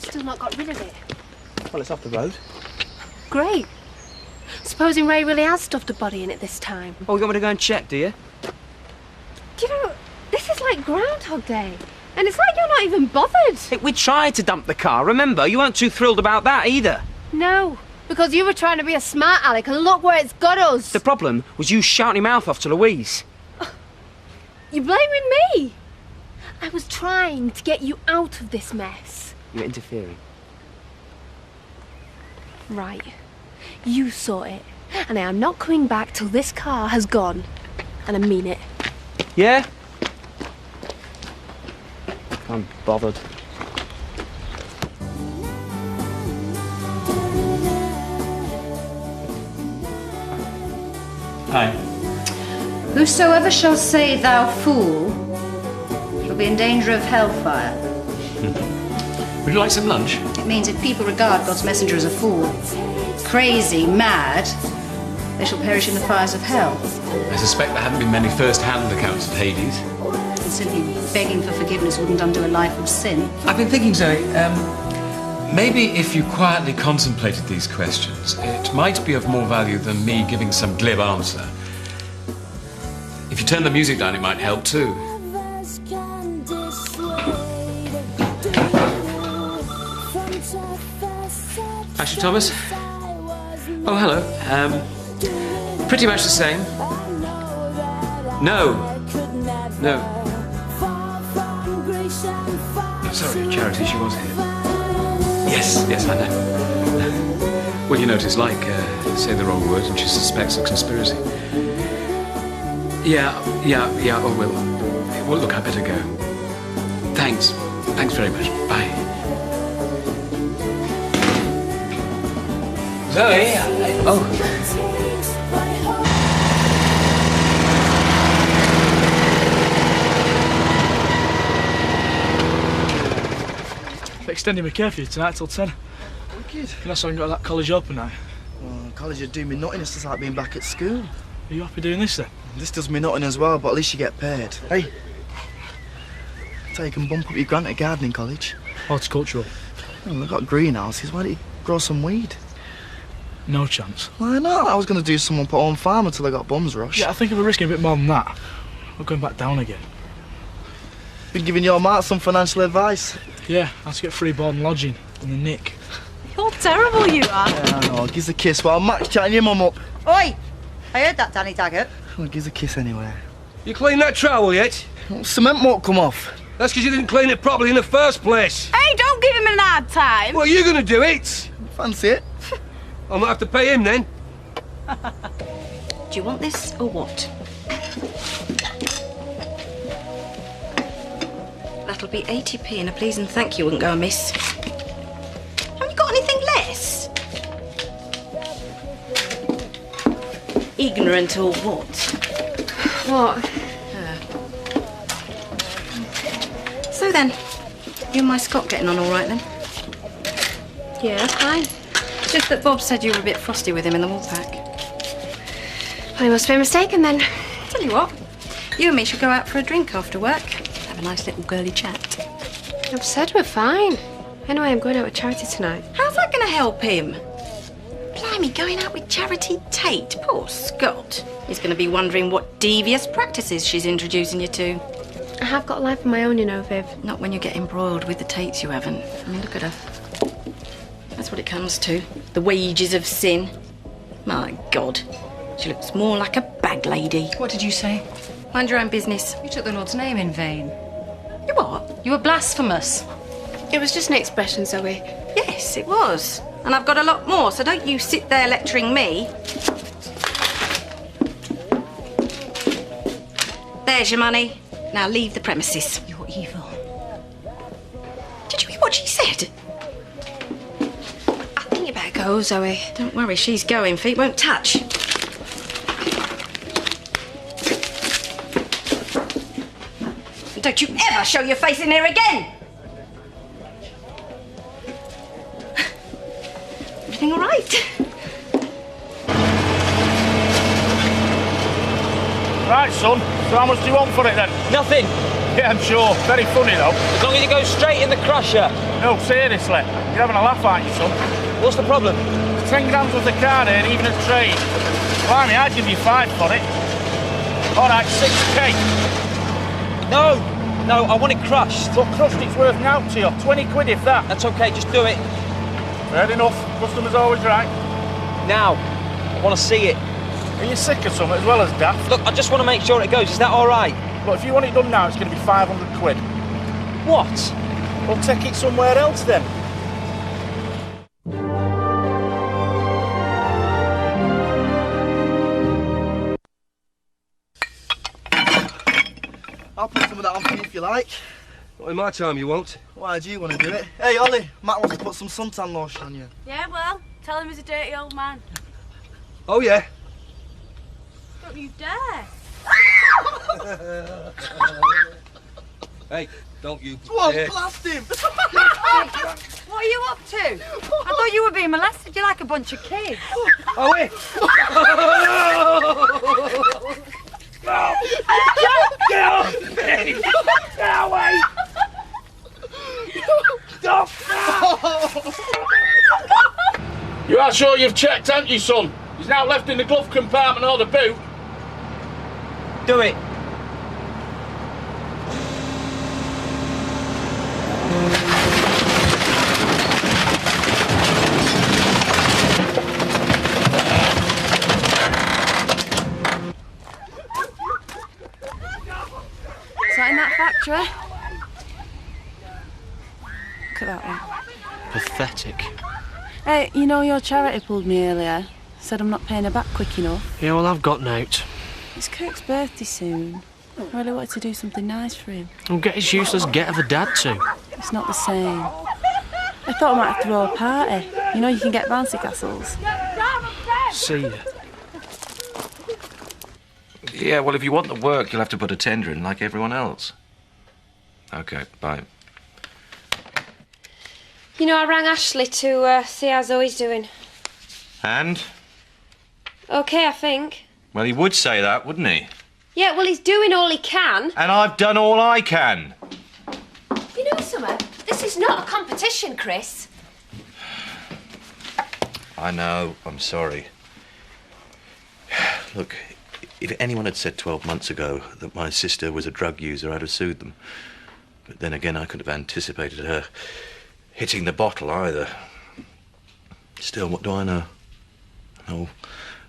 still not got rid of it. Well, it's off the road. Great. Supposing Ray really has stuffed a body in it this time. Oh, you want me to go and check, do you? Do you know, this is like Groundhog Day. And it's like you're not even bothered. Hey, we tried to dump the car, remember? You weren't too thrilled about that either. No, because you were trying to be a smart aleck and look where it's got us. The problem was you shouting your mouth off to Louise. You're blaming me. I was trying to get you out of this mess. You're interfering. Right. You saw it. And I am not coming back till this car has gone. And I mean it. Yeah? I'm bothered. Hi. Whosoever shall say thou fool shall be in danger of hellfire. Would you like some lunch? It means if people regard God's messenger as a fool, crazy, mad, they shall perish in the fires of hell. I suspect there haven't been many first-hand accounts of Hades. And simply begging for forgiveness wouldn't undo a life of sin. I've been thinking, Zoe, maybe if you quietly contemplated these questions, it might be of more value than me giving some glib answer. If you turn the music down, it might help too. Ashley Thomas? Oh, hello. Pretty much the same. No. Sorry, Charity, she was here. Yes, I know. Well, you know what it's like, say the wrong word and she suspects a conspiracy. Yeah, oh, well, look, I better go. Thanks very much. Bye. Zoe, Extending my curfew tonight till 10. Wicked. Unless I haven't got that college open now. Well, college would do me nothing. It's just like being back at school. Are you happy doing this then? This does me nothing as well, but at least you get paid. Hey, so you can bump up your grant at gardening college. Horticultural. Well, they've got greenhouses. Why don't you grow some weed? No chance. Why not? I was going to do some up at home farm until I got bums rush. Yeah, I think if we're risking a bit more than that, we're going back down again. Been giving your mate some financial advice. Yeah, I have to get free board and lodging in the nick. You're terrible, you are. Yeah, I know. Gives a kiss while Mac's chatting your mum up. Oi! I heard that, Danny Daggett. Well, gives a kiss anyway. You cleaned that trowel yet? Well, cement won't come off. That's because you didn't clean it properly in the first place. Hey, don't give him an hard time. Well, you're going to do it. Fancy it? I'll not have to pay him then. Do you want this or what? That'll be 80p and a please and thank you wouldn't go amiss. Haven't you got anything less? Ignorant or what? What? So then, you and my Scott getting on all right then? Yeah, fine. Just that Bob said you were a bit frosty with him in the Woolpack. Well, he must be mistaken then. Tell you what, you and me should go out for a drink after work. Have a nice little girly chat. I've said we're fine. Anyway, I'm going out with Charity tonight. How's that going to help him? Blimey, going out with Charity Tate. Poor Scott. He's going to be wondering what devious practices she's introducing you to. I have got a life of my own, you know, Viv. Not when you get embroiled with the Tates, you haven't. I mean, look at her. That's what it comes to. The wages of sin. My God. She looks more like a bag lady. What did you say? Mind your own business. You took the Lord's name in vain. You what? You were blasphemous. It was just an expression, Zoe. Yes, it was. And I've got a lot more, so don't you sit there lecturing me. There's your money. Now leave the premises. You're evil. Did you hear what she said? I think you better go, Zoe. Don't worry, she's going. Feet won't touch. Don't you ever show your face in here again! Everything all right? Right, son. So how much do you want for it then? Nothing. Yeah, I'm sure. Very funny, though. As long as you go straight in the crusher. No, seriously. You're having a laugh, aren't you, son? What's the problem? 10 grams worth of card here, even a trade. Blimey, I'd give you 5 for it. All right, 6k. No, I want it crushed. But crushed, it's worth now to you. 20 quid if that. That's okay, just do it. Fair enough. Customer's always right. Now. I want to see it. Are you sick of something as well as daft? Look, I just want to make sure it goes. Is that all right? Look, if you want it done now, it's going to be 500 quid. What? We'll take it somewhere else then. I'll put some of that on for you if you like. Not in my time, you won't. Why do you want to do it? Hey, Ollie, Matt wants to put some suntan lotion on you. Yeah, well, tell him he's a dirty old man. Oh, yeah? Don't you dare. Hey, don't you What? dare. Blast him! What are you up to? I thought you were being molested. You're like a bunch of kids. Oh, yeah? Get off me! Get away! Stop! You are sure you've checked, haven't you, son? He's now left in the glove compartment or the boot. Do it. Is that in that factory? Look at that one. Pathetic. Hey, you know your charity pulled me earlier. Said I'm not paying her back quick enough. Yeah, well, I've got note. It's Kirk's birthday soon. I really wanted to do something nice for him. I'll get his useless get of a dad too. It's not the same. I thought I might have to throw a party. You know you can get bouncy castles. See ya. Yeah, well, if you want the work, you'll have to put a tender in like everyone else. OK, bye. You know, I rang Ashley to see how Zoe's doing. And? OK, I think. Well, he would say that, wouldn't he? Yeah, well, he's doing all he can. And I've done all I can. You know, Summer, this is not a competition, Chris. I know, I'm sorry. Look, if anyone had said 12 months ago that my sister was a drug user, I'd have sued them. But then again, I couldn't have anticipated her hitting the bottle either. Still, what do I know? Oh,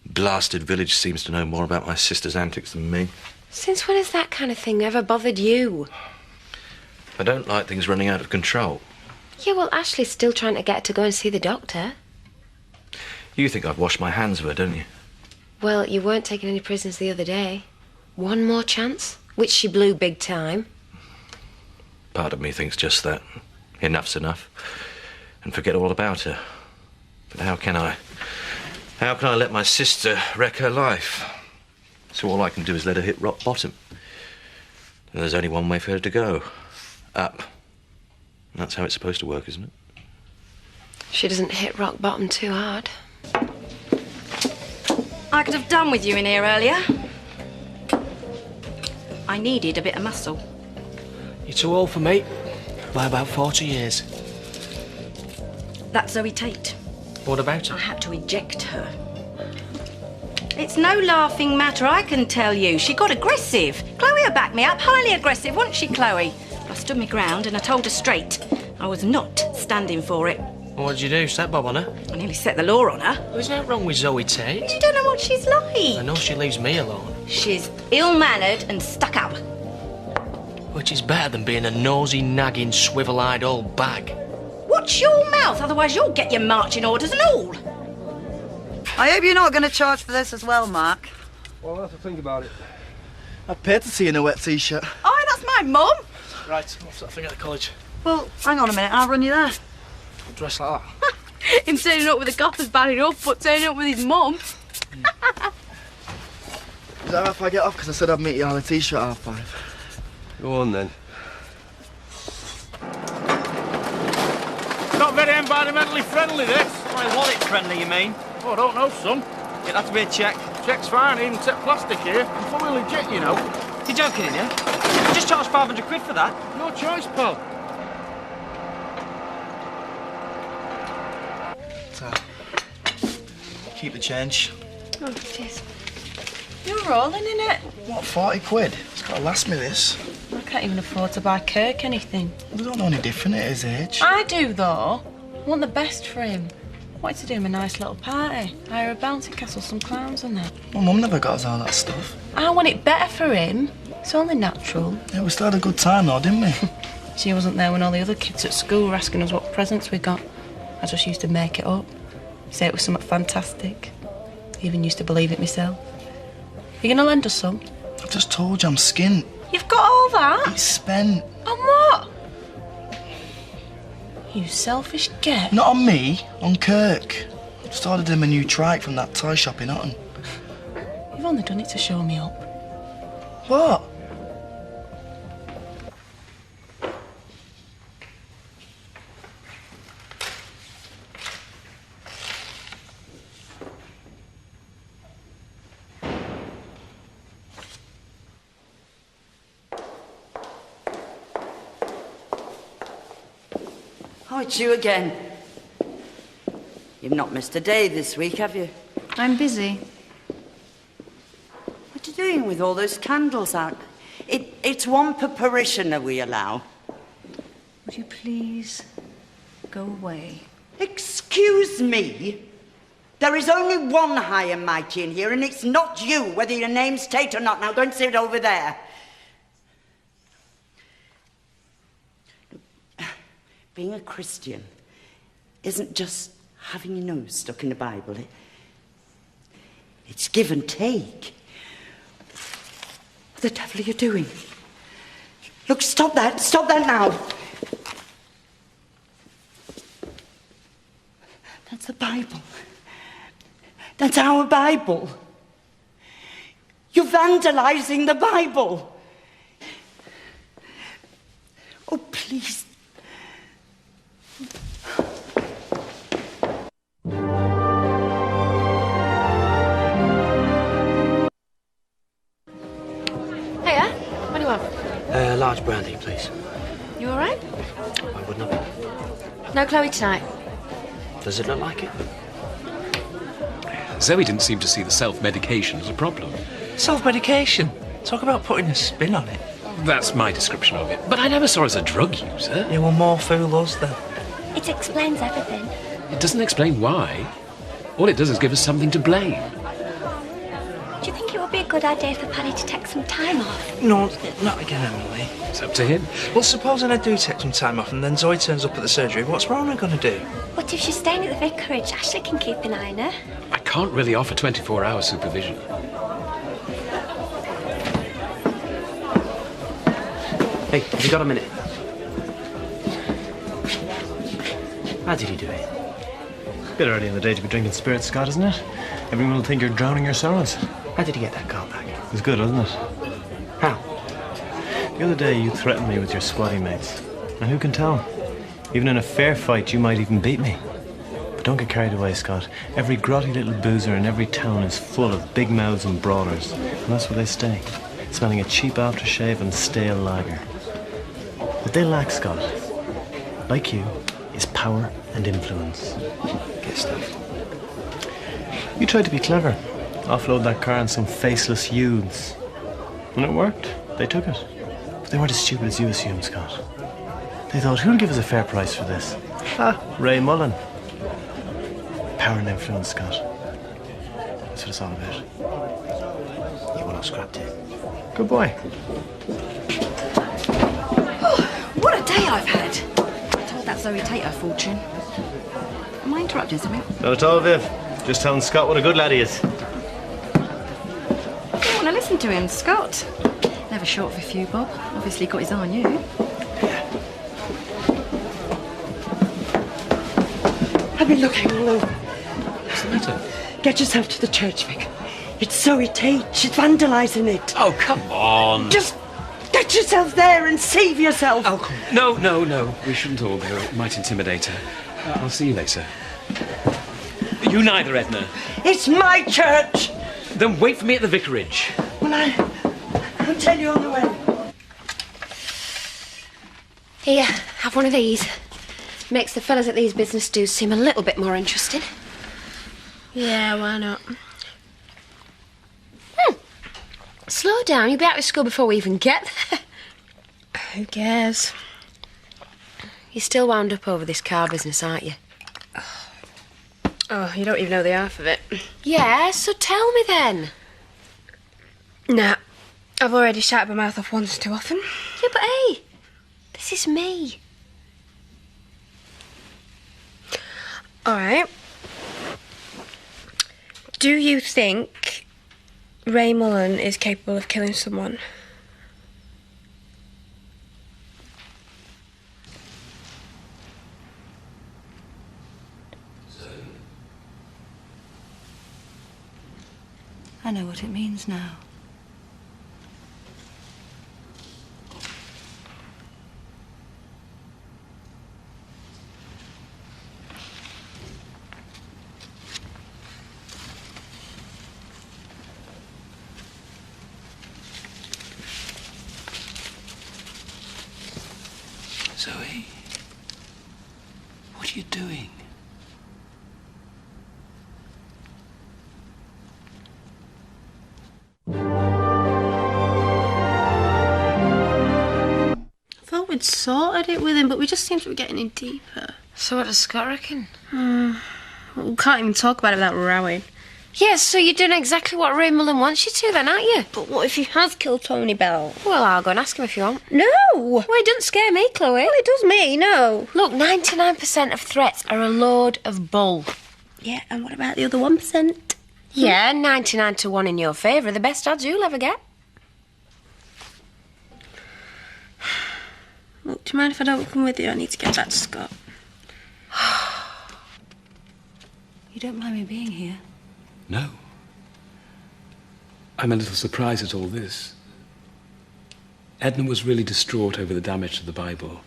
blasted village seems to know more about my sister's antics than me. Since when has that kind of thing ever bothered you? I don't like things running out of control. Yeah, well, Ashley's still trying to get her to go and see the doctor. You think I've washed my hands of her, don't you? Well, you weren't taking any prisoners the other day. One more chance, which she blew big time. Part of me thinks just that. Enough's enough. And forget all about her. But how can I? How can I let my sister wreck her life? So all I can do is let her hit rock bottom. And there's only one way for her to go. Up. And that's how it's supposed to work, isn't it? She doesn't hit rock bottom too hard. I could have done with you in here earlier. I needed a bit of muscle. You're too old for me. By about 40 years. That's Zoe Tate. What about her? I had to eject her. It's no laughing matter, I can tell you. She got aggressive. Chloe will back me up. Highly aggressive, wasn't she, Chloe? I stood my ground and I told her straight. I was not standing for it. What did you do? Step Bob on her? I nearly set the law on her. There's nothing wrong with Zoe Tate. You don't know what she's like. I know she leaves me alone. She's ill-mannered and stuck up. Which is better than being a nosy, nagging, swivel-eyed old bag. Watch your mouth, otherwise you'll get your marching orders and all. I hope you're not going to charge for this as well, Mark. Well, I'll have to think about it. I'd pay to see you in a wet t-shirt. Oh, that's my mum. Right, what's that thing at the college? Well, hang on a minute, I'll run you there. Dressed like that. Him turning up with the coppers bad enough, but turning up with his mum. Is that right if I get off? Because I said I'd meet you on a t-shirt at 5:30. Go on, then. Not very environmentally friendly, this. My wallet friendly, you mean? Oh, I don't know, son. It'll have to be a check. Check's fine, even take plastic here. I'm fully legit, you know. You're joking, yeah? You just charged 500 quid for that. No choice, pal. So, keep the change. Oh, cheers. You're rolling in it. What, 40 quid? It's got to last me, this. I can't even afford to buy Kirk anything. I don't know any different at his age. I do, though. I want the best for him. I wanted to do him a nice little party. Hire a bouncy castle, some clowns and that. My mum never got us all that stuff. I want it better for him. It's only natural. Yeah, we still had a good time though, didn't we? She wasn't there when all the other kids at school were asking us what presents we got. I just used to make it up. Say it was something fantastic. Even used to believe it myself. You gonna lend us some? I've just told you I'm skint. You've got all that? It's spent. On what? You selfish git. Not on me, on Kirk. Just ordered him a new trike from that toy shop in Hutton. You've only done it to show me up. What? Oh, it's you again. You've not missed a day this week, have you? I'm busy. What are you doing with all those candles out? It's one per parishioner we allow. Would you please go away? Excuse me? There is only one high and mighty in here, and it's not you, whether your name's Tate or not. Now go and sit over there. Being a Christian isn't just having your nose stuck in the Bible. It's give and take. What the devil are you doing? Look, stop that now. That's the Bible. That's our Bible. You're vandalizing the Bible. Oh, please. Hiya, what do you want? Large brandy, please. You all right? Why wouldn't I be? No Chloe tonight. Does it look like it? Zoe didn't seem to see the self-medication as a problem. Self-medication? Talk about putting a spin on it. That's my description of it. But I never saw her as a drug user. You were more fool us then. It explains everything. It doesn't explain why. All it does is give us something to blame. Do you think it would be a good idea for Paddy to take some time off? No, not again, Emily. It's up to him. Well, supposing I do take some time off and then Zoe turns up at the surgery, what's Rona going to do? What if she's staying at the vicarage? Ashley can keep an eye on her. I can't really offer 24-hour supervision. Hey, have you got a minute? How did he do it? Bit early in the day to be drinking spirits, Scott, isn't it? Everyone will think you're drowning your sorrows. How did he get that car back? It was good, wasn't it? How? The other day you threatened me with your squatty mates. And who can tell? Even in a fair fight, you might even beat me. But don't get carried away, Scott. Every grotty little boozer in every town is full of big mouths and brawlers. And that's where they stay, smelling a cheap aftershave and stale lager. What they lack, Scott, like you, is power and influence. Get stuff. You tried to be clever. Offload that car on some faceless youths. When it worked, they took it. But they weren't as stupid as you assume, Scott. They thought, who'll give us a fair price for this? Ah, Ray Mullen. Power and influence, Scott. That's what it's all about. You want to scrap it? Good boy. What a day I've had. I told that Zoe Tate her fortune. Am I interrupting something? Not at all, Viv. Just telling Scott what a good lad he is. You want to listen to him, Scott? Never short of a few, Bob. Obviously got his eye on you. I've been looking all over. What's the matter? Get yourself to the church, Vic. It's Zoe Tate. She's vandalising it. Oh, come on. Just get yourself there and save yourself. Oh, no. We shouldn't all go. It might intimidate her. I'll see you later. You neither, Edna. It's my church. Then wait for me at the vicarage. Well, I'll tell you on the way. Here, have one of these. Makes the fellas at these business dues seem a little bit more interesting. Yeah, why not? Slow down, you'll be out of school before we even get there. Who cares? You're still wound up over this car business, aren't you? Oh, you don't even know the half of it. Yeah, so tell me then. Nah, I've already shouted my mouth off once too often. Yeah, but hey, this is me. All right. Do you think Ray Mullen is capable of killing someone? I know what it means now. Zoe, what are you doing? I thought we'd sorted it with him, but we just seem to be getting in deeper. So what does Scott reckon? We can't even talk about it without rowing. Yeah, so you're doing exactly what Ray Mullen wants you to then, aren't you? But what if he has killed Tony Bell? Well, I'll go and ask him if you want. No! Well, it doesn't scare me, Chloe. Well, it does me, no. Look, 99% of threats are a load of bull. Yeah, and what about the other 1%? Yeah, 99 to 1 in your favour, the best odds you'll ever get. Look, do you mind if I don't come with you? I need to get back to Scott. You don't mind me being here? No. I'm a little surprised at all this. Edna was really distraught over the damage to the Bible.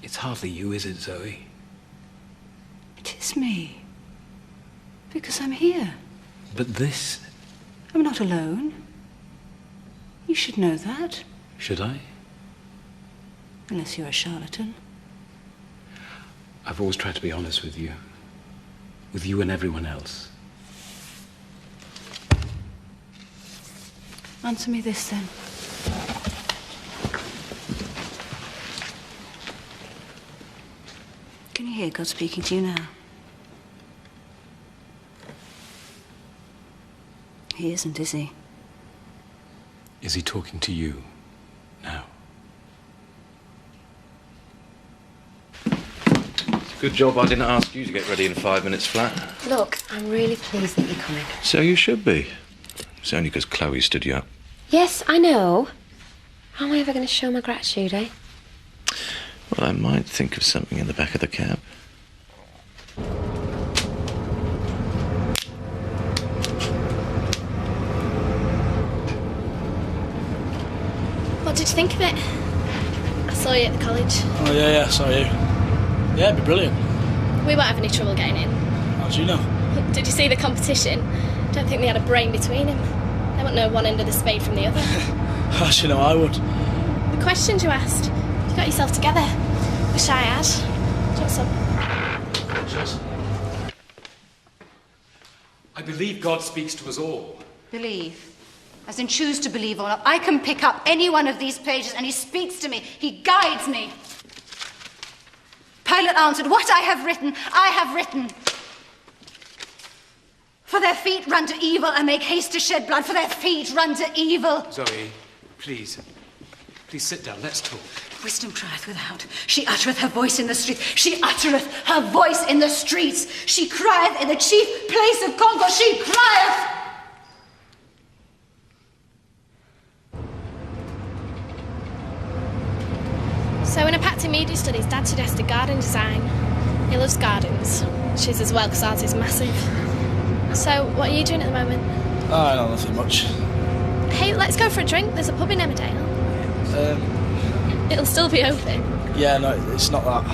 It's hardly you, is it, Zoe? It is me. Because I'm here. But this... I'm not alone. You should know that. Should I? Unless you're a charlatan. I've always tried to be honest with you. With you and everyone else. Answer me this, then. Can you hear God speaking to you now? He isn't, is he? Is he talking to you now? Good job I didn't ask you to get ready in 5 minutes flat. Look, I'm really pleased that you're coming. So you should be. It's only because Chloe stood you up. Yes, I know. How am I ever going to show my gratitude, eh? Well, I might think of something in the back of the cab. What did you think of it? I saw you at the college. Oh, yeah, saw you. Yeah, it'd be brilliant. We won't have any trouble getting in. How do you know? Did you see the competition? Don't think they had a brain between them. They wouldn't know one end of the spade from the other. How do you know I would? The questions you asked. You got yourself together. Wish I had. Do you want some? Cheers. I believe God speaks to us all. Believe. As in choose to believe or not. I can pick up any one of these pages and he speaks to me. He guides me. Pilate answered, "What I have written, I have written. For their feet run to evil and make haste to shed blood. For their feet run to evil." Zoe, please. Please sit down. Let's talk. Wisdom crieth without. She uttereth her voice in the streets. She uttereth her voice in the streets. She crieth in the chief place of concourse. She crieth. So in a pact in media studies, Dad suggested garden design. He loves gardens. She's as well, because ours is massive. So what are you doing at the moment? Oh, no, nothing much. Hey, let's go for a drink. There's a pub in Emmerdale. It'll still be open. Yeah, no, it's not that.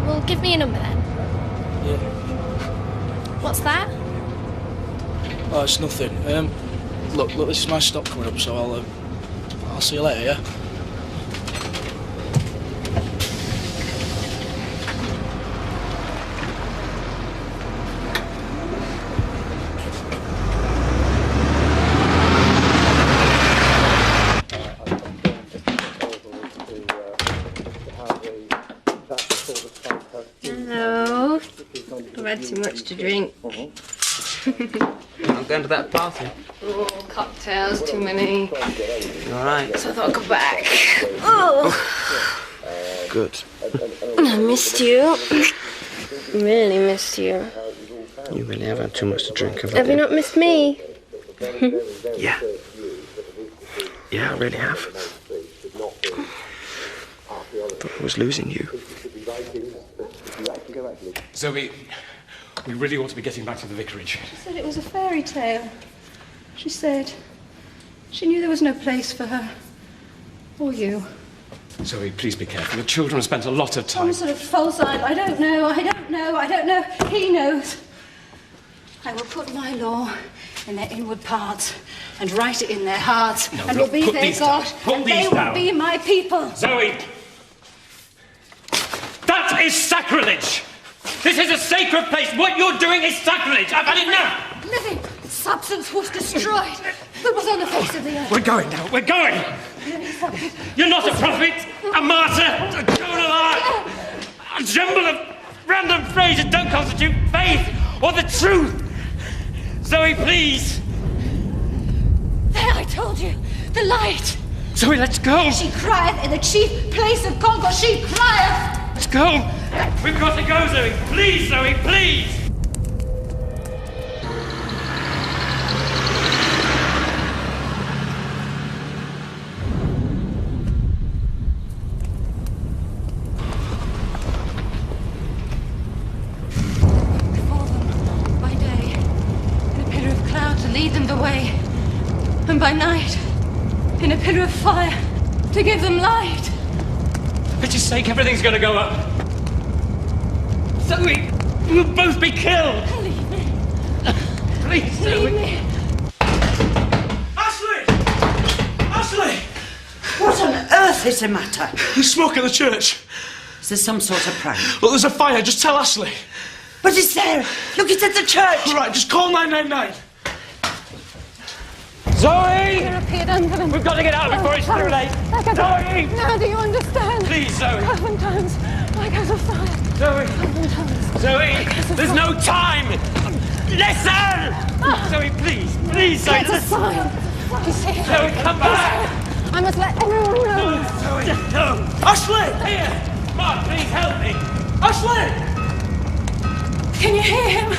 Well, give me your number then. Yeah. What's that? Oh, it's nothing. Look, this is my stop coming up, so I'll see you later, yeah? had too much to drink. I'm going to that party. Oh, cocktails, too many. All right. So I thought I'd come back. Oh. Good. I missed you. Really missed you. You really have had too much to drink, haven't Have you not missed me? Yeah. Yeah, I really have. Thought I was losing you. Zoe, we really ought to be getting back to the vicarage. She said it was a fairy tale. She said she knew there was no place for her. Or you. Zoe, please be careful. The children have spent a lot of time. Some sort of false idol. I don't know. He knows. I will put my law in their inward parts and write it in their hearts No, and look, will be put their these God. down. Put And these they down. will be my people. Zoe! That is sacrilege! This is a sacred place. What you're doing is sacrilege. I've had enough. Living substance was destroyed. That was on the face of the earth. We're going now. We're going. You're not a prophet, a martyr, a Jonah, a jumble of random phrases don't constitute faith or the truth. Zoe, please. There, I told you. The light. Zoe, let's go. She crieth in the chief place of Congo. She crieth. Let's go. We've got to go, Zoe. Please, Zoe, please. By day, in a pillar of cloud to lead them the way, and by night, in a pillar of fire to give them light. For pity's sake, everything's going to go up. Zoe, we'll both be killed. Leave me. Please, Zoe. Leave me. Ashley! Ashley! What on earth is the matter? There's smoke in the church. Is there some sort of prank? Look, there's a fire. Just tell Ashley. But it's there. Look, it's at the church. All right, just call 999. Zoe! There appeared under them. We've got to get out before it's too late. Zoe! Now do you understand? Please, Zoe. Oftentimes, like as a fire. Zoe! Zoe! There's no time! Listen! Zoe, please! Please, Zoe! It's a sign. He's here. Zoe, come back! I must let everyone know. Zoe, no! Ashley! Here! Mark, please help me! Ashley! Can you hear him?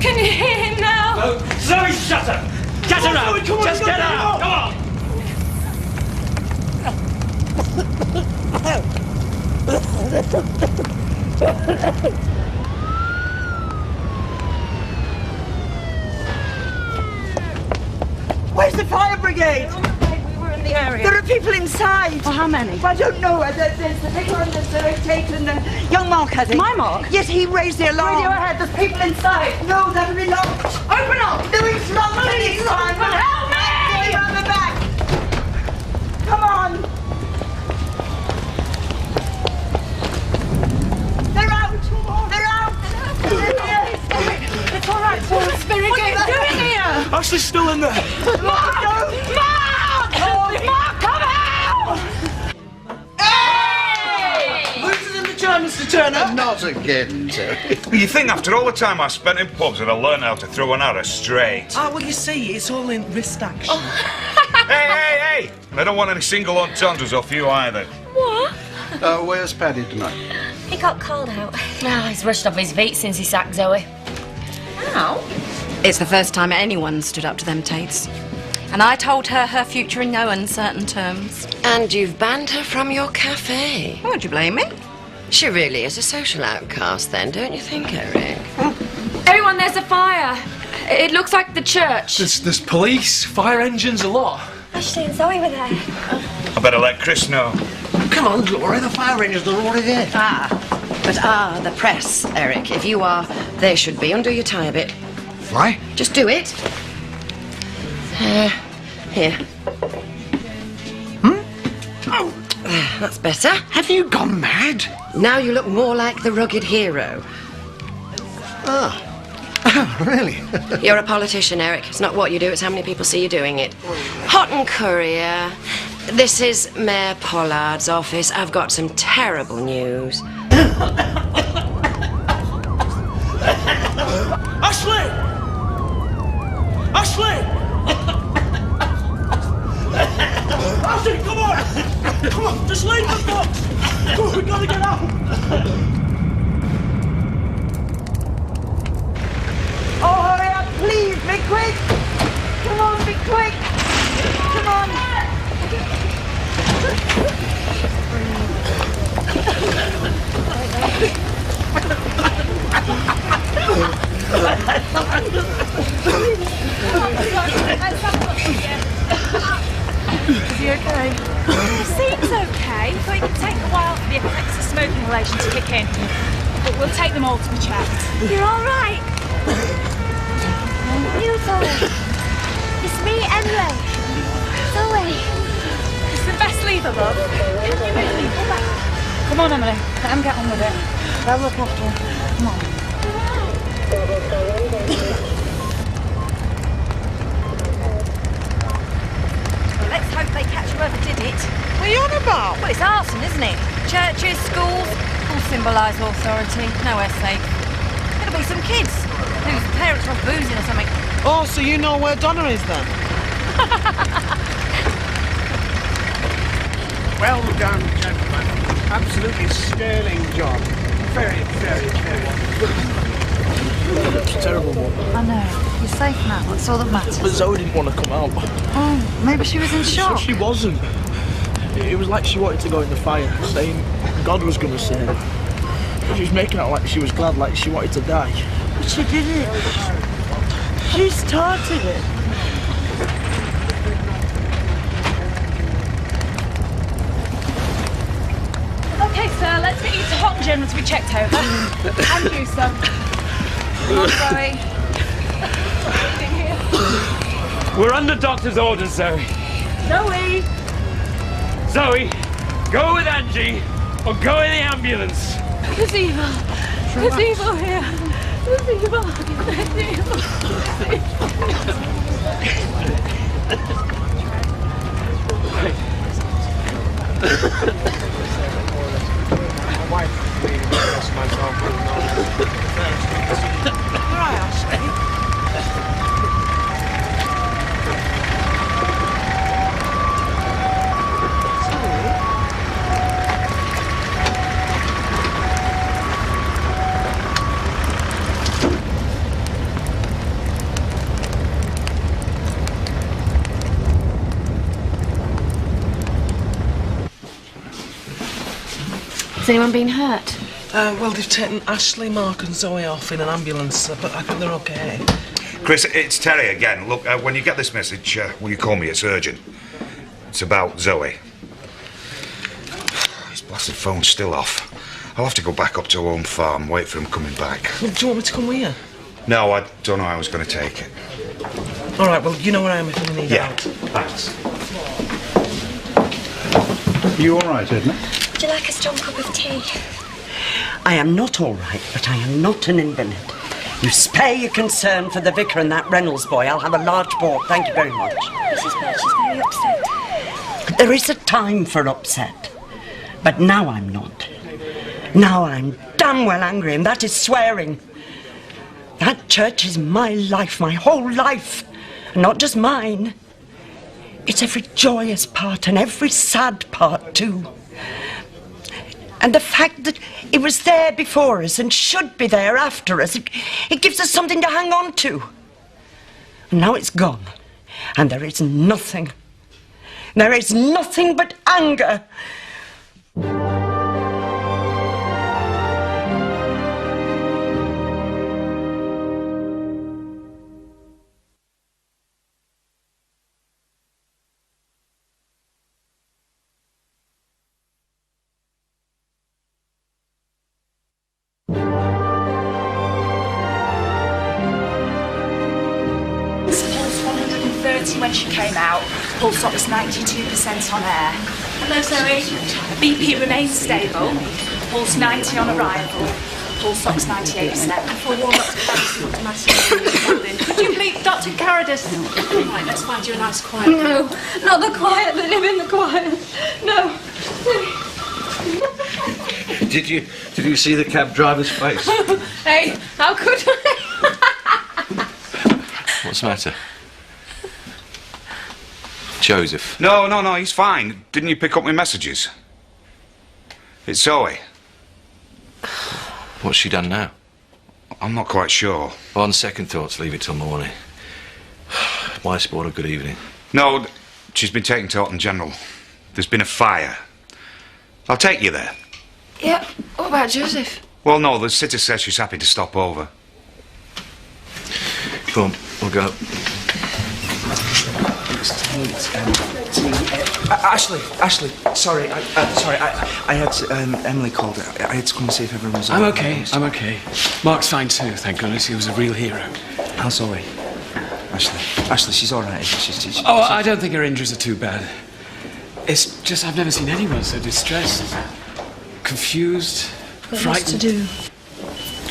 Can you hear him now? Oh, Zoe, shut up! Get her out! Zoe, come on, Just you've got get to out! go. Come Where's the fire brigade? We were in the area. There are people inside. Well, how many? I don't know. There's the vicar and there's Tate and young Mark, has he? My Mark? Yes, he raised the alarm. Radio ahead, there's people inside. No, that'll be locked. Open up! No, it's locked. Please, It's locked. open. Help me! Going round the back. Come on. They're out. They're out. They're here. It's all right, Paul. Spirit, what are you doing here? Ashley's still in there. Mark! Mark! Mark, come out! Losers in the jar, Mr. Turner. Not again, Terry. You think after all the time I spent in pubs that I learned how to throw an arrow straight? Ah, well, you see, it's all in wrist action. Hey! I don't want any single entendres off you either. What? Where's Paddy tonight? He got called out. No, he's rushed off his feet since he sacked Zoe. How? It's the first time anyone stood up to them Tates. And I told her her future in no uncertain terms. And you've banned her from your cafe. Would you blame me? She really is a social outcast then, don't you think, Eric? Everyone, there's a fire. It looks like the church. There's police, fire engines, a lot. Ashley and Zoe were there. I better let Chris know. Come on, Gloria, the fire rangers are already there. But the press, Eric. If you are, they should be. Undo your tie a bit. Why? Just do it. Here. Oh, that's better. Have you gone mad? Now you look more like the rugged hero. Oh, really? You're a politician, Eric. It's not what you do, it's how many people see you doing it. Hot and Courier. This is Mayor Pollard's office. I've got some terrible news. Ashley! Ashley, come on! Come on, just leave the box! Come on, we gotta get out! Oh, hurry up, please, be quick! Come on, be quick! Come on! Is he okay? He seems okay. Thought it could take a while for the effects of smoking inhalation to kick in. But we'll take them all to be checked. You're all right. You, Zoe. It's me, Emmerdale. Zoe. It's the best lever, love. Come on, Emily. Let him get on with it. I'll look after him. Come on. Well, let's hope they catch whoever did it. What are you on about? Well, it's arson, isn't it? Churches, schools, all symbolise authority. Nowhere safe. It'll be some kids whose parents were boozing or something. Oh, so you know where Donna is then? Well done, gentlemen. Absolutely sterling job. Very, very, very good. It's terrible, Mum. I know. You're safe now. That's all that matters. But Zoe didn't want to come out. Oh, maybe she was in shock. She wasn't. It was like she wanted to go in the fire, saying God was going to save her. She was making out like she was glad, like she wanted to die. But she did it. She started it. Okay, sir, let's get you to Hot and General to be checked over. And you, sir. Come on, Zoe. We're under doctor's orders, Zoe. Zoe! Zoe, go with Angie or go in the ambulance. There's evil. There's evil here. There's evil. There's evil. Right, Ashley. Has anyone been hurt? Well, they've taken Ashley, Mark and Zoe off in an ambulance, but I think they're okay. Chris, it's Terry again. Look, when you get this message, will you call me? It's urgent. It's about Zoe. His blasted phone's still off. I'll have to go back up to our own farm, wait for him coming back. Well, do you want me to come with you? No, I don't know how I was going to take it. All right, well, you know where I am if you need Yeah, help. thanks. You all right, Edna? Would you like a strong cup of tea? I am not all right, but I am not an invalid. You spare your concern for the vicar and that Reynolds boy. I'll have a large port, thank you very much. Mrs. Birch is very upset. There is a time for upset, but now I'm not. Now I'm damn well angry, and that is swearing. That church is my life, my whole life, and not just mine. It's every joyous part and every sad part too. And the fact that it was there before us and should be there after us, it gives us something to hang on to. And now it's gone, and there is nothing. There is nothing but anger. When she came out, pulse ox 92% on air. Hello, Zoe. BP remains stable. Pulse 90 on arrival. Pulse ox 98%. Before warm-up Could you bleep Dr. Carradus? Right, let's find you a nice quiet. No, not the quiet that live in the quiet. No. Did you see the cab driver's face? Hey, how could I? What's the matter? Joseph. No, he's fine. Didn't you pick up my messages? It's Zoe. What's she done now? I'm not quite sure. On second thoughts, leave it till morning. Why sport a good evening? No, she's been taken to Horton General. There's been a fire. I'll take you there. Yeah, what about Joseph? Well, no, the sitter says she's happy to stop over. Come on, we'll go. Ashley, sorry, I had Emily called. I had to come and see if everyone was I'm okay. okay, I'm okay. Mark's fine too, thank goodness. He was a real hero. How's Zoe? Ashley, she's all right. She's I don't think her injuries are too bad. It's just I've never seen anyone so distressed, confused, Got lots frightened. to do.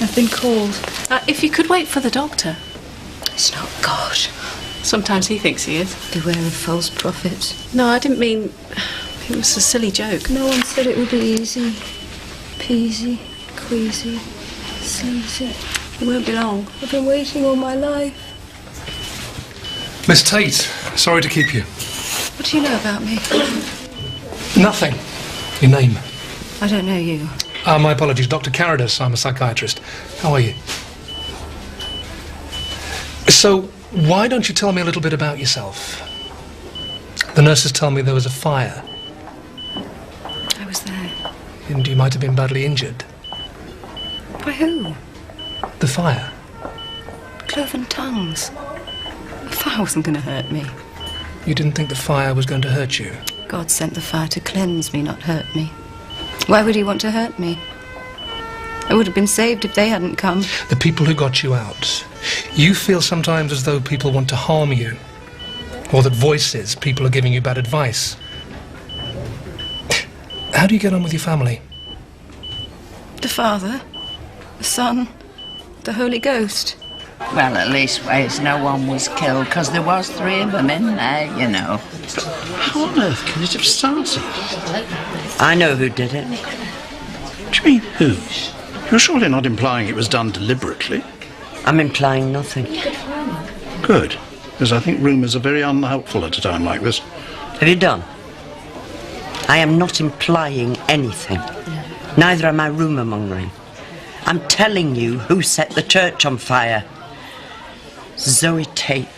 I've been called. If you could wait for the doctor. It's not God. Sometimes he thinks he is. Beware of false prophets. No, I didn't mean... It was a silly joke. No one said it would be easy. Peasy, queasy, sleazy. It won't be long. I've been waiting all my life. Miss Tate, sorry to keep you. What do you know about me? Nothing. Your name? I don't know you. My apologies, Dr. Carradus. I'm a psychiatrist. How are you? So, why don't you tell me a little bit about yourself? The nurses tell me there was a fire. I was there. And you might have been badly injured. By who? The fire. Cloven tongues. The fire wasn't going to hurt me. You didn't think the fire was going to hurt you? God sent the fire to cleanse me, not hurt me. Why would he want to hurt me? I would have been saved if they hadn't come. The people who got you out. You feel sometimes as though people want to harm you. Or that voices, people are giving you bad advice. How do you get on with your family? The Father, the Son, the Holy Ghost. Well, at least ways no one was killed, because there was 3 of them in there, you know. How on earth can it have started? I know who did it. What do you mean, who? You're surely not implying it was done deliberately? I'm implying nothing. Good, because I think rumours are very unhelpful at a time like this. Have you done? I am not implying anything. Neither am I rumour mongering. I'm telling you who set the church on fire. Zoe Tate.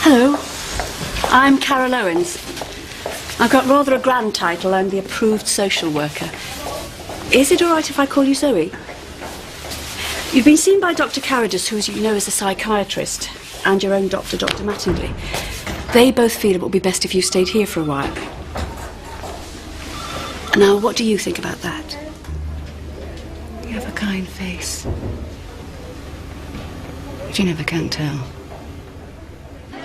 Hello, I'm Carol Owens. I've got rather a grand title. I'm the approved social worker. Is it all right if I call you Zoe? You've been seen by Dr. Carradus, who, as you know, is a psychiatrist, and your own doctor, Dr. Mattingly. They both feel it would be best if you stayed here for a while. Now, what do you think about that? You have a kind face. But you never can tell.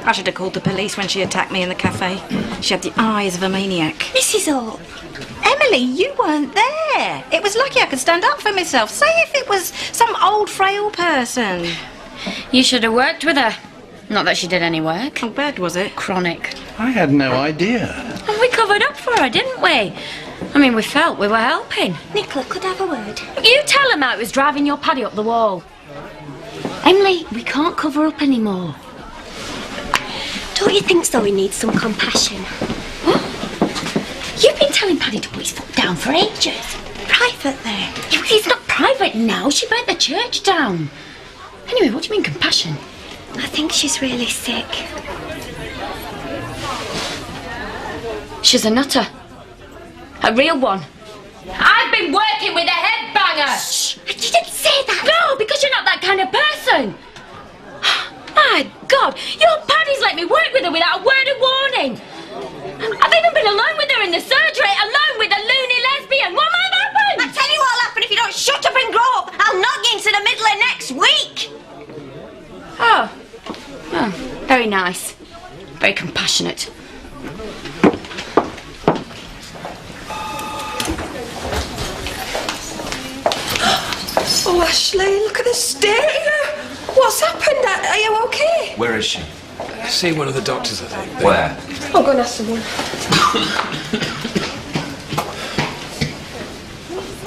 I should have called the police when she attacked me in the cafe. She had the eyes of a maniac. Mrs. Orr. Emily, you weren't there. It was lucky I could stand up for myself. Say if it was some old, frail person. You should have worked with her. Not that she did any work. How bad was it? Chronic. I had no idea. And we covered up for her, didn't we? I mean, we felt we were helping. Nicola, could I have a word? You tell him how it was driving your paddy up the wall. Emily, we can't cover up anymore. Don't you think Zoe needs some compassion? What? You've been telling Paddy to put his foot down for ages. Private there. It's not private now. She burnt the church down. Anyway, what do you mean compassion? I think she's really sick. She's a nutter. A real one. I've been working with a headbanger. Shh! You didn't say that. No, because you're not that kind of person. My God, your Paddy's let me work with her without a word of warning. I've even been alone with her in the surgery, alone with a loony lesbian. What might happen? I'll tell you what'll happen if you don't shut up and grow up. I'll knock you into the middle of next week. Oh, very nice. Very compassionate. Oh, Ashley, look at the state of her. What's happened? Are you okay? Where is she? See one of the doctors, I think. Where? I'll go and ask someone.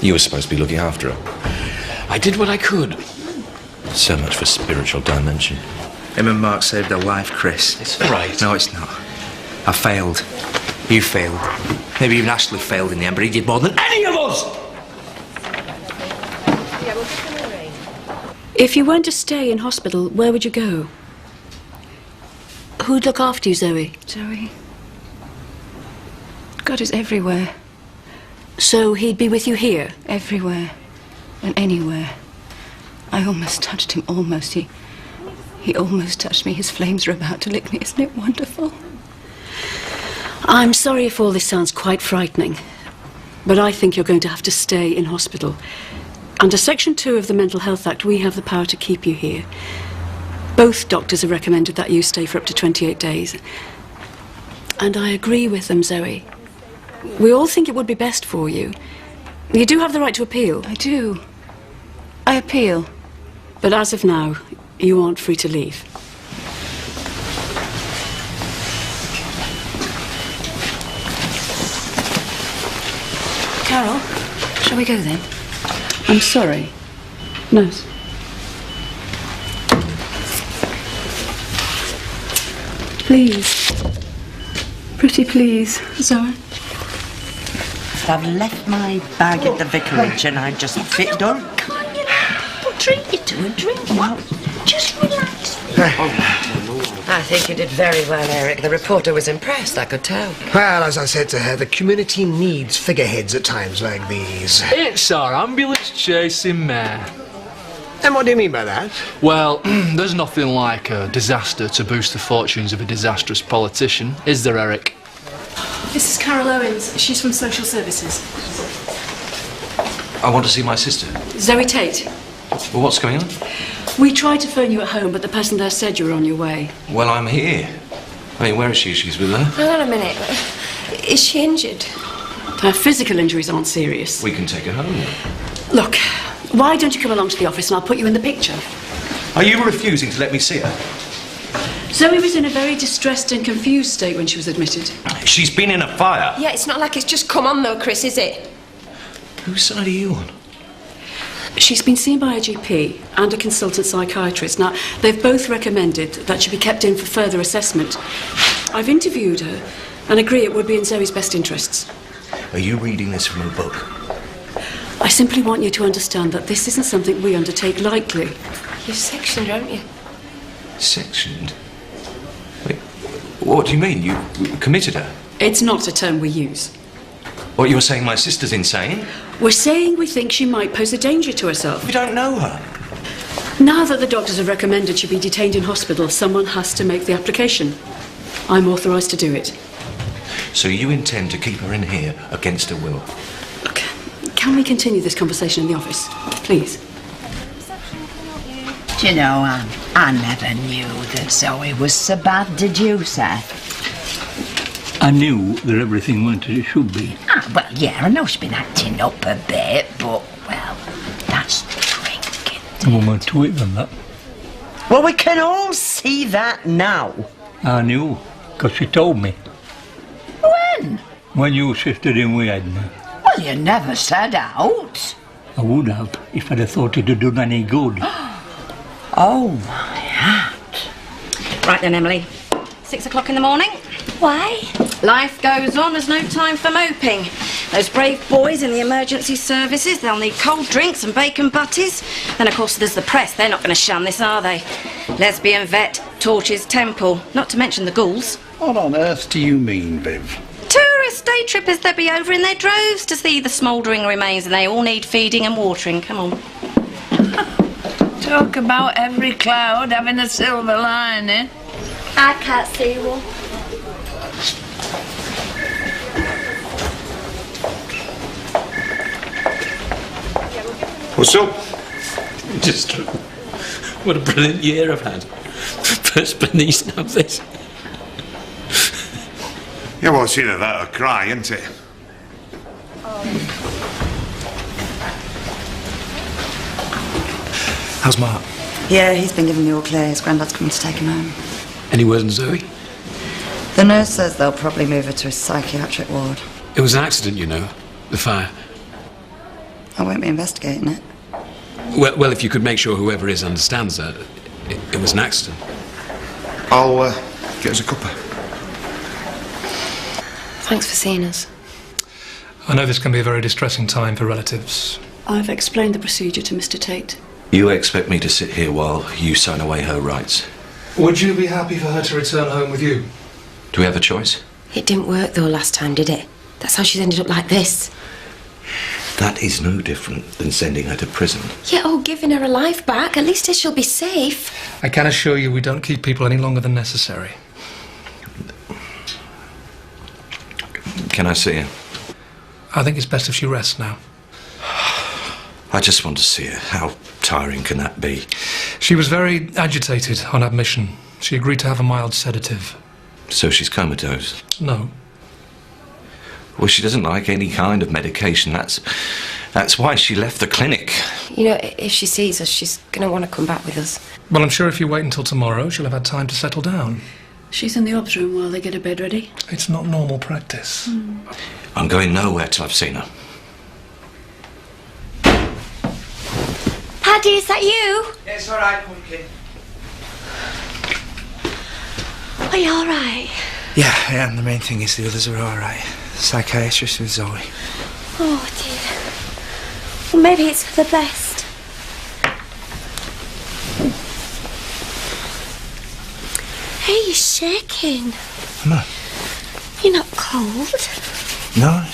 You were supposed to be looking after her. I did what I could. So much for spiritual dimension. Him and Mark saved her life, Chris. It's all right. No, it's not. I failed. You failed. Maybe even Ashley failed in the end, but he did more than any of us! If you weren't to stay in hospital, where would you go? Who'd look after you, Zoe? Zoe. God is everywhere. So he'd be with you here? Everywhere. And anywhere. I almost touched him, almost. He almost touched me. His flames are about to lick me. Isn't it wonderful? I'm sorry if all this sounds quite frightening, but I think you're going to have to stay in hospital. Under Section 2 of the Mental Health Act, we have the power to keep you here. Both doctors have recommended that you stay for up to 28 days. And I agree with them, Zoe. We all think it would be best for you. You do have the right to appeal. I do. I appeal. But as of now, you aren't free to leave. Carol, shall we go then? I'm sorry. Nurse. Please. Pretty please. Zoe. I've left my bag at the vicarage and I just fit done. Can't you treat it to a drink? What? Just relax. I think you did very well, Eric. The reporter was impressed, I could tell. Well, as I said to her, the community needs figureheads at times like these. It's our ambulance chasing mare. And what do you mean by that? Well, there's nothing like a disaster to boost the fortunes of a disastrous politician, is there, Eric? This is Carol Owens. She's from Social Services. I want to see my sister. Zoe Tate. Well, what's going on? We tried to phone you at home, but the person there said you were on your way. Well, I'm here. I mean, where is she? She's with her. Hang on a minute. Is she injured? Her physical injuries aren't serious. We can take her home. Look, why don't you come along to the office and I'll put you in the picture? Are you refusing to let me see her? Zoe was in a very distressed and confused state when she was admitted. She's been in a fire. Yeah, it's not like it's just come on though, Chris, is it? Whose side are you on? She's been seen by a GP and a consultant psychiatrist. Now, they've both recommended that she be kept in for further assessment. I've interviewed her and agree it would be in Zoe's best interests. Are you reading this from a book? I simply want you to understand that this isn't something we undertake lightly. You're sectioned, aren't you? Sectioned? Wait, what do you mean? You committed her? It's not a term we use. What, you're saying my sister's insane? We're saying we think she might pose a danger to herself. We don't know her. Now that the doctors have recommended she be detained in hospital, someone has to make the application. I'm authorised to do it. So you intend to keep her in here against her will? Look, can we continue this conversation in the office, please? Do you know, I never knew that Zoe was so bad, did you, Seth? I knew that everything went as it should be. Ah, well, yeah, I know she's been acting up a bit, but, well, that's the drinking. And more to it than that. Well, we can all see that now. I knew, because she told me. When? When your sister didn't with Edna. Well, you never said out. I would have, if I'd have thought it had done any good. Oh, my hat. Right then, Emily. 6 o'clock in the morning. Why? Life goes on, there's no time for moping. Those brave boys in the emergency services, they'll need cold drinks and bacon butties. Then, of course, there's the press. They're not going to shun this, are they? Lesbian vet, torches, temple, not to mention the ghouls. What on earth do you mean, Viv? Tourist day trippers, they'll be over in their droves to see the smouldering remains, and they all need feeding and watering. Come on. Talk about every cloud having a silver lining. I can't see one. What's up? Just what a brilliant year I've had. First Bernice, now this. Yeah, well, it's either that or cry, isn't it? How's Mark? Yeah, he's been given the all clear. His granddad's coming to take him home. Any word on Zoe? The nurse says they'll probably move her to a psychiatric ward. It was an accident, you know. The fire. I won't be investigating it. Well, if you could make sure whoever is understands that it was an accident. I'll get us a cuppa. Thanks for seeing us. I know this can be a very distressing time for relatives. I've explained the procedure to Mr. Tate. You expect me to sit here while you sign away her rights? Would you be happy for her to return home with you? Do we have a choice? It didn't work though last time, did it? That's how she's ended up like this. That is no different than sending her to prison. Yeah, oh, giving her a life back. At least she'll be safe. I can assure you we don't keep people any longer than necessary. Can I see her? I think it's best if she rests now. I just want to see her. How tiring can that be? She was very agitated on admission. She agreed to have a mild sedative. So she's comatose? No. Well, she doesn't like any kind of medication. That's why she left the clinic. You know, if she sees us, she's going to want to come back with us. Well, I'm sure if you wait until tomorrow, she'll have had time to settle down. She's in the obs room while they get her bed ready. It's not normal practice. I'm going nowhere till I've seen her. Paddy, is that you? Yeah, it's all right, Pumpkin. Are you all right? Yeah, and the main thing is the others are all right. Psychiatrist with Zoe. Oh, dear. Well, maybe it's for the best. Hey, you're shaking. No. You're not cold. No,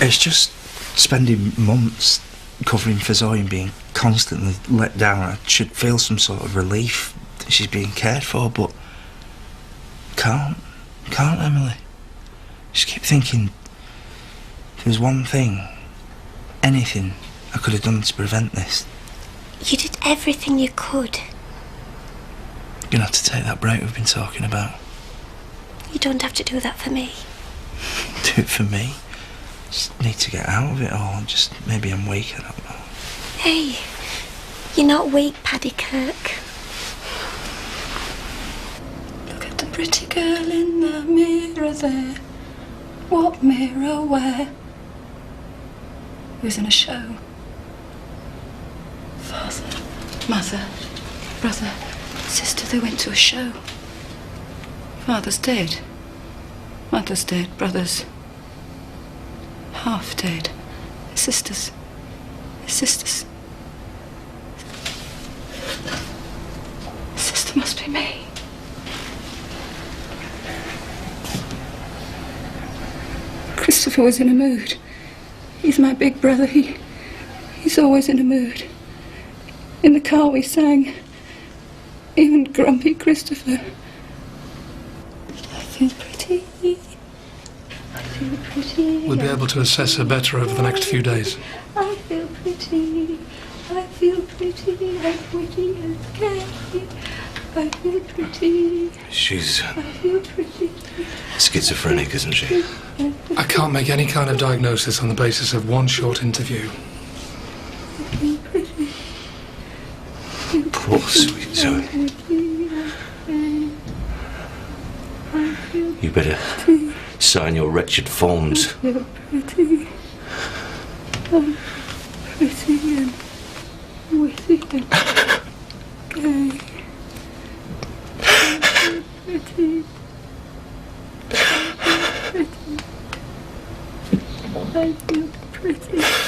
it's just spending months covering for Zoe and being constantly let down. I should feel some sort of relief that she's being cared for, but can't, Emily. Just keep thinking, if there's one thing, anything I could have done to prevent this. You did everything you could. You're gonna have to take that break we've been talking about. You don't have to do that for me. Do it for me. Just need to get out of it all. Maybe I'm weak, I don't know. Hey, you're not weak, Paddy Kirk. Look at the pretty girl in the mirror there. What mirror where? Who's in a show? Father, mother, brother, sister, they went to a show. Father's dead. Mother's dead. Brother's half dead. Sisters. Sisters. Sister must be me. Christopher was in a mood. He's my big brother. He's always in a mood. In the car we sang. Even grumpy Christopher. I feel pretty. I feel pretty. We'll be able to assess her better over the next few days. I feel pretty. I feel pretty. I'm pretty and gay. I feel pretty. She's I feel pretty. schizophrenic, isn't she? I can't make any kind of diagnosis on the basis of one short interview. I feel pretty. Poor sweet Zoe. You better sign your wretched forms. You're pretty. I'm pretty and witty and gay. I'm pretty. I feel pretty.